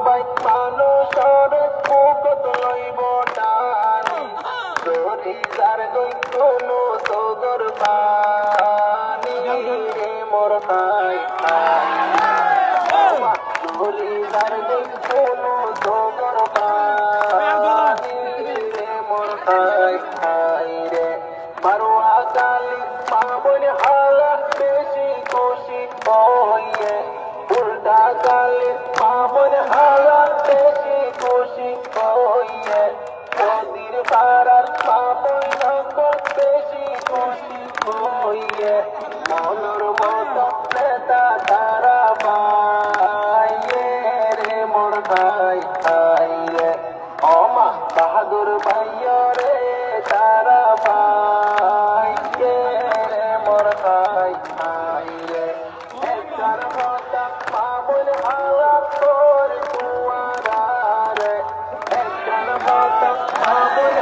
ভাই মানুষের মুখত লইব টানি তোরি যার দুই কোনো সদর পানি রে মোর ভাই তোরি যার দুই কোনো সদর পানি রে মোর ভাই রে মারোয়া কালি পাবন হালা বেশি খুশি হইয়ে উল্টা কালি পাবন হালা বেশি খুশি হইয়ে নদীর পাড়ার পাবন সকল বেশি খুশি হইয়ে মনোর মতো নেতা তারা পাইয়ে রে মোর ভাই রে ওমা বাহাদুর ভাইয়া রে তারা পাইয়ে রে মোর ভাই রে একটার মতা পাবন হালা তোর কুয়ারা রে একটার মতা পাবন